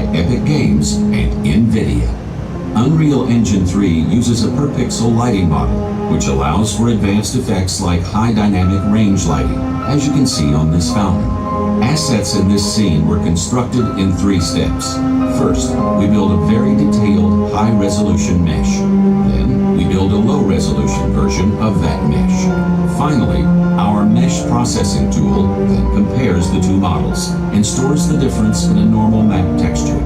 by Epic Games and NVIDIA. Unreal Engine 3 uses a per-pixel lighting model, which allows for advanced effects like high dynamic range lighting, as you can see on this fountain. Assets in this scene were constructed in 3 steps. First, we build a very detailed, high-resolution mesh. Then, we build a low-resolution version of that mesh. Finally, our mesh processing tool then compares the 2 models and stores the difference in a normal map texture.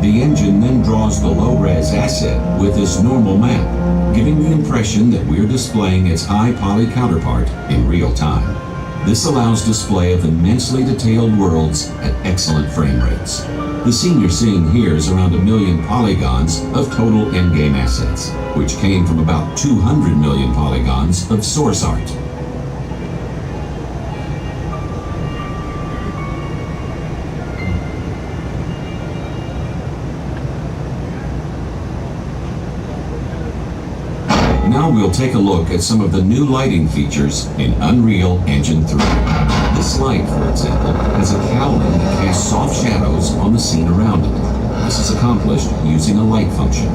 The engine then draws the low-res asset with this normal map, giving the impression that we're displaying its high-poly counterpart in real time. This allows display of immensely detailed worlds at excellent frame rates. The scene you're seeing here is around 1 million polygons of total in-game assets, which came from about 200 million polygons of source art. Now we'll take a look at some of the new lighting features in Unreal Engine 3. This light, for example, has a cowling that casts soft shadows on the scene around it. This is accomplished using a light function.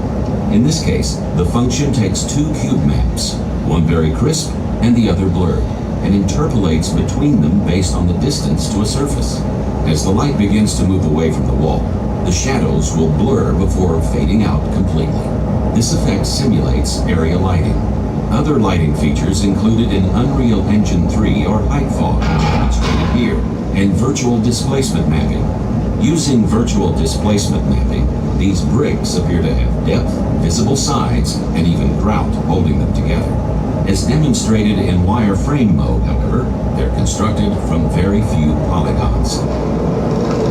In this case, the function takes 2 cube maps, one very crisp and the other blurred, and interpolates between them based on the distance to a surface. As the light begins to move away from the wall, the shadows will blur before fading out completely. This effect simulates area lighting. Other lighting features included in Unreal Engine 3 are height fog, demonstrated here, and virtual displacement mapping. Using virtual displacement mapping, these bricks appear to have depth, visible sides, and even grout holding them together. As demonstrated in wireframe mode, however, they're constructed from very few polygons.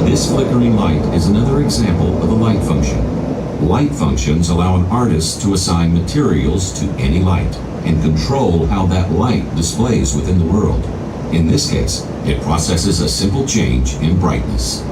This flickering light is another example of a light function. Light functions allow an artist to assign materials to any light and control how that light displays within the world. In this case, it processes a simple change in brightness.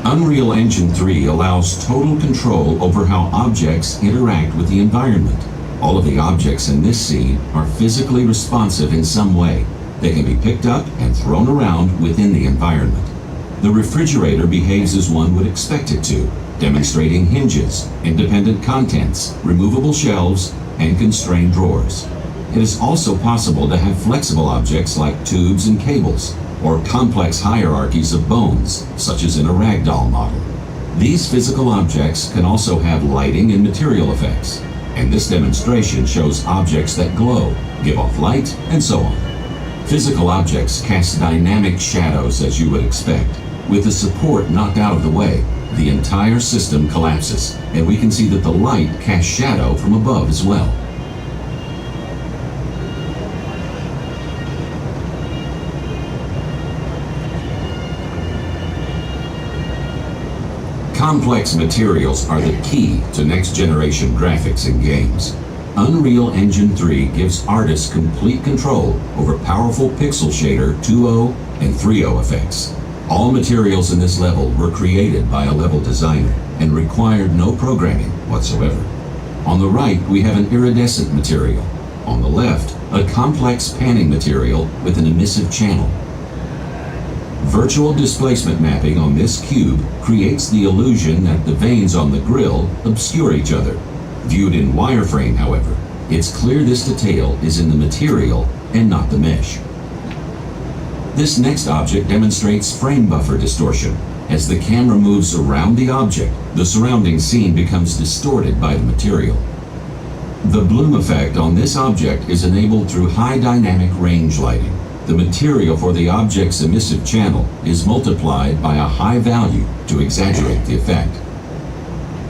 Unreal Engine 3 allows total control over how objects interact with the environment. All of the objects in this scene are physically responsive in some way. They can be picked up and thrown around within the environment. The refrigerator behaves as one would expect it to, demonstrating hinges, independent contents, removable shelves, and constrained drawers. It is also possible to have flexible objects like tubes and cables, or complex hierarchies of bones, such as in a ragdoll model. These physical objects can also have lighting and material effects, and this demonstration shows objects that glow, give off light, and so on. Physical objects cast dynamic shadows as you would expect. With the support knocked out of the way, the entire system collapses, and we can see that the light casts shadow from above as well. Complex materials are the key to next-generation graphics in games. Unreal Engine 3 gives artists complete control over powerful pixel shader 2.0 and 3.0 effects. All materials in this level were created by a level designer and required no programming whatsoever. On the right, we have an iridescent material. On the left, a complex panning material with an emissive channel. Virtual displacement mapping on this cube creates the illusion that the veins on the grill obscure each other. Viewed in wireframe, however, it's clear this detail is in the material and not the mesh. This next object demonstrates frame buffer distortion. As the camera moves around the object, the surrounding scene becomes distorted by the material. The bloom effect on this object is enabled through high dynamic range lighting. The material for the object's emissive channel is multiplied by a high value to exaggerate the effect.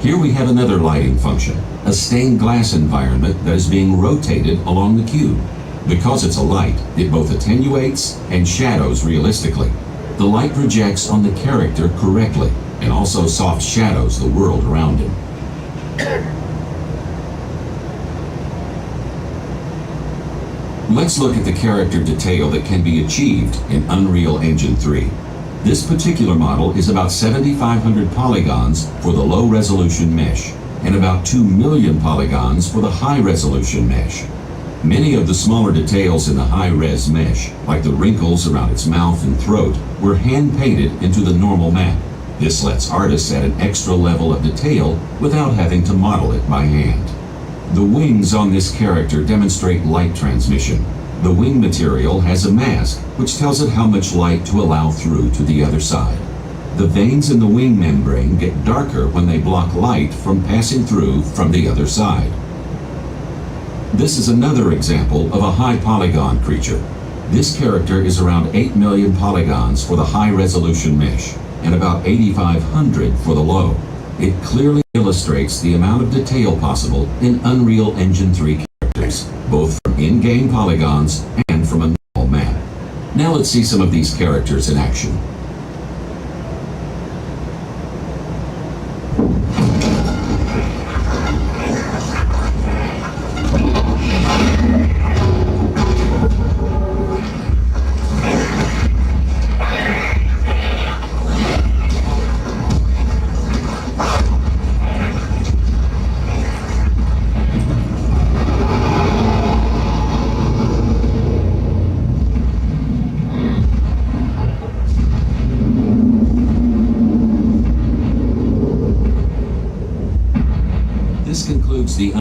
Here we have another lighting function, a stained glass environment that is being rotated along the cube. Because it's a light, it both attenuates and shadows realistically. The light projects on the character correctly and also soft shadows the world around him. Let's look at the character detail that can be achieved in Unreal Engine 3. This particular model is about 7,500 polygons for the low-resolution mesh. and about 2 million polygons for the high-resolution mesh. Many of the smaller details in the high-res mesh, like the wrinkles around its mouth and throat, were hand-painted into the normal map. This lets artists add an extra level of detail without having to model it by hand. The wings on this character demonstrate light transmission. The wing material has a mask, which tells it how much light to allow through to the other side. The veins in the wing membrane get darker when they block light from passing through from the other side. This is another example of a high polygon creature. This character is around 8 million polygons for the high-resolution mesh, and about 8,500 for the low. It clearly illustrates the amount of detail possible in Unreal Engine 3 characters, both from in-game polygons and from a normal map. Now let's see some of these characters in action. This concludes the